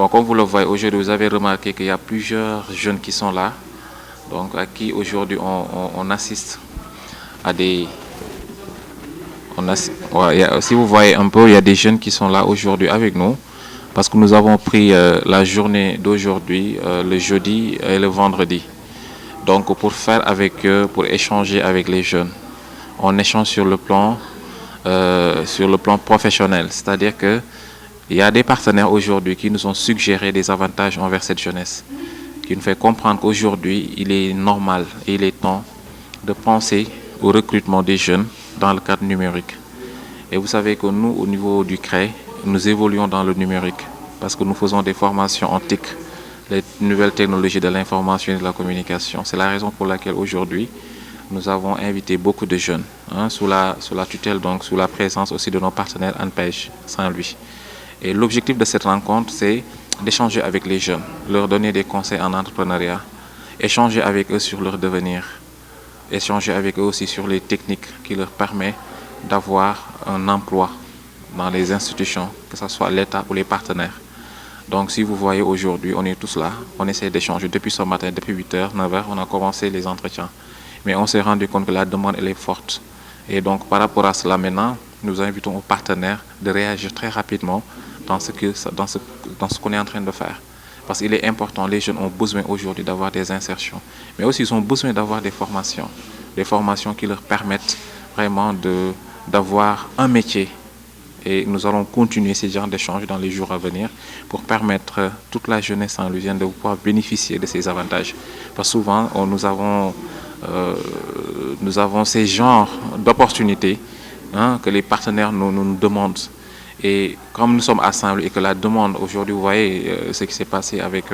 Bon, comme vous le voyez aujourd'hui, vous avez remarqué qu'il y a plusieurs jeunes qui sont là, donc à qui aujourd'hui on assiste à des... Ouais, si vous voyez un peu, il y a des jeunes qui sont là aujourd'hui avec nous, parce que nous avons pris la journée d'aujourd'hui, le jeudi et le vendredi. Donc pour faire avec eux, pour échanger avec les jeunes. On échange sur le plan professionnel, c'est-à-dire que il y a des partenaires aujourd'hui qui nous ont suggéré des avantages envers cette jeunesse, qui nous fait comprendre qu'aujourd'hui, il est normal et il est temps de penser au recrutement des jeunes dans le cadre numérique. Et vous savez que nous, au niveau du CREI, nous évoluons dans le numérique parce que nous faisons des formations en TIC, les nouvelles technologies de l'information et de la communication. C'est la raison pour laquelle aujourd'hui, nous avons invité beaucoup de jeunes, sous la tutelle, donc sous la présence aussi de nos partenaires ANPEJ Saint-Louis. Et l'objectif de cette rencontre, c'est d'échanger avec les jeunes, leur donner des conseils en entrepreneuriat, échanger avec eux sur leur devenir, échanger avec eux aussi sur les techniques qui leur permettent d'avoir un emploi dans les institutions, que ce soit l'État ou les partenaires. Donc si vous voyez aujourd'hui, on est tous là, on essaie d'échanger depuis ce matin, depuis 8h, 9h, on a commencé les entretiens. Mais on s'est rendu compte que la demande elle est forte. Et donc par rapport à cela maintenant, nous invitons aux partenaires de réagir très rapidement dans ce qu'on est en train de faire. Parce qu'il est important, les jeunes ont besoin aujourd'hui d'avoir des insertions, mais aussi ils ont besoin d'avoir des formations qui leur permettent vraiment d'avoir un métier. Et nous allons continuer ces genres d'échanges dans les jours à venir pour permettre toute la jeunesse saint-louisienne de pouvoir bénéficier de ces avantages. Parce que souvent, nous avons ces genres d'opportunités que les partenaires nous demandent. Et comme nous sommes à Saint-Louis et que la demande aujourd'hui, vous voyez ce qui s'est passé avec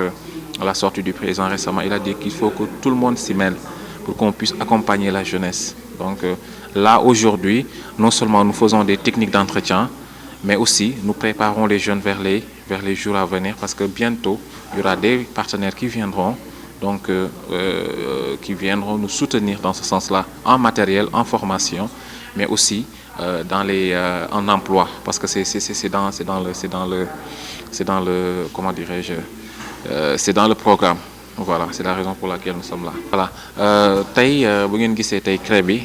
la sortie du président récemment, il a dit qu'il faut que tout le monde s'y mêle pour qu'on puisse accompagner la jeunesse. Donc là, aujourd'hui, non seulement nous faisons des techniques d'entretien, mais aussi nous préparons les jeunes vers les jours à venir parce que bientôt, il y aura des partenaires qui viendront, qui viendront nous soutenir dans ce sens-là, en matériel, en formation, mais aussi en emploi, parce que c'est dans le comment dirais-je, c'est dans le programme. Voilà, c'est la raison pour laquelle nous sommes là. Voilà, tey bu ngeen gisee tey CREI bi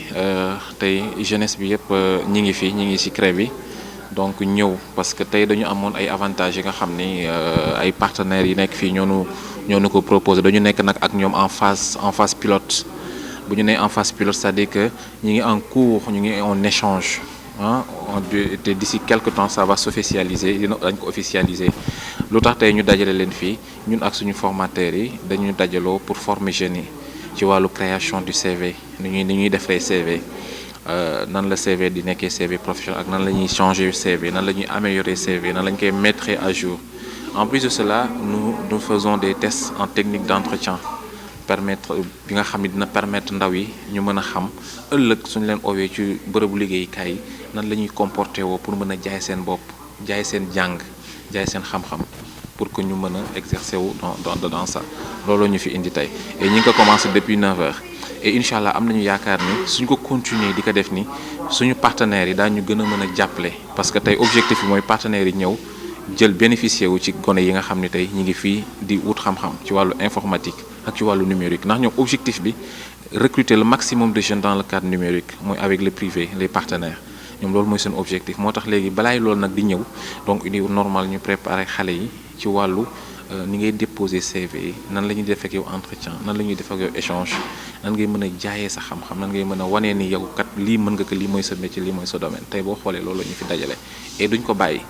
tey jeunesse bi yëpp ñi ngi ci CREI bi donc ñëw parce que tey dañu amoon ay avantages yi nga xam ni ay partenaires yi nekk fii ñoo nu ko proposé dañu nekk nag ak ñoom en phase pilote. Bu ñu nee en phase pilote, c'est-à-dire que ñi ngi en cours, ñu ngi en échange. D'ici quelque temps ça va s'officialiser, dañ ko officialiser. Lu tax tey ñu dajale leen fii ñun ak suñu formateurs yi dañu dajaloo pour former jeunes yi ci wàllu création du CV ni ñuy defee CV nan la CV di nekkee CV professionnel ak nan la ñuy changer CV nan la ñuy améliorer CV nan la ñu koy mettre à jour. En plus de cela, nous faisons des tests en technique d'entretien bi nga xam ne dina permettre ndaw yi ñu mën a xam ëllëg suñu leen owee ci bërëbu liggéeyukaay yi nan la ñuy comporter woo pour mën a jaay seen bopp jaay seen jàng jaay seen xam-xam pour que ñu mën a exercer wu dans ça loolu ñu fi indi tey et ñi ngi ko commencé depuis 9h et incha allah am nañu yaakaar ni suñ ko continuer di ko def ni suñu partenaires yi daañu gën a mën a jàppale parce que tey objectif bi mooy partenaires yi ñëw jël bénéficier wu ci gone yi nga xam ne tey ñi ngi fii di wut xam-xam ci wàllu informatique ak ci wàllu numérique ndax ñoom objectif bi recruter le maximum de jeunes dans le cadre numérique mooy avec le privé les partenaires ñoom loolu mooy seen objectif moo tax léegi balaay loolu nag di ñëw donc il est normal ñu préparer xale yi ci wàllu ni ngay déposer CV yi nan la ñuy def ak yow entretien nan la ñuy def ak yow échange nan ngay mën a jaayee sa xam-xam nan ngay mën a wanee ni yow kat lii mën nga ko lii mooy sa métier lii mooy sa domaine tey boo xoolee loolu la ñu fi dajale et duñ ko bàyyi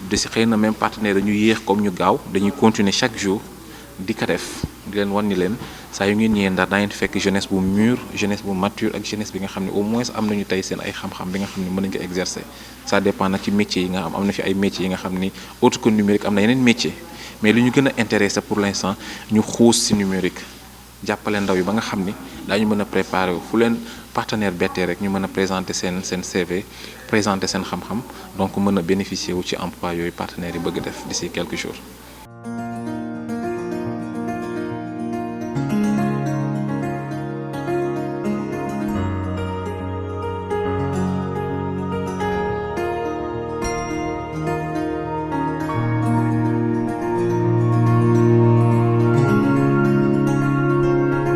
de si xëy na même partenaire dañu yéex comme ñu gaaw dañuy continuer chaque jour di ko def di leen wan ni leen saa yu ngeen ñëwee ndax daa ngeen fekk jeunesse bu mûre jeunesse bu mature ak jeunesse bi nga xam ne au moins am nañu tey seen ay xam-xam bi nga xam ne mën nañu ko exercer ça dépend nag ci métiers yi nga am na fi ay métiers yi nga xam ni autre que numérique am na yeneen métier mais li ñu gën a intéressé pour l'instant ñu xuus ci numérique jàppale ndaw yi ba nga xam ni daañu mën a préparer fu leen partenaire bettee rek ñu mën a présenter seen CV présenter seen xam-xam donc mën a bénéficier wu ci emploi yooyu partenaires yi bëgg def d'ici quelques jours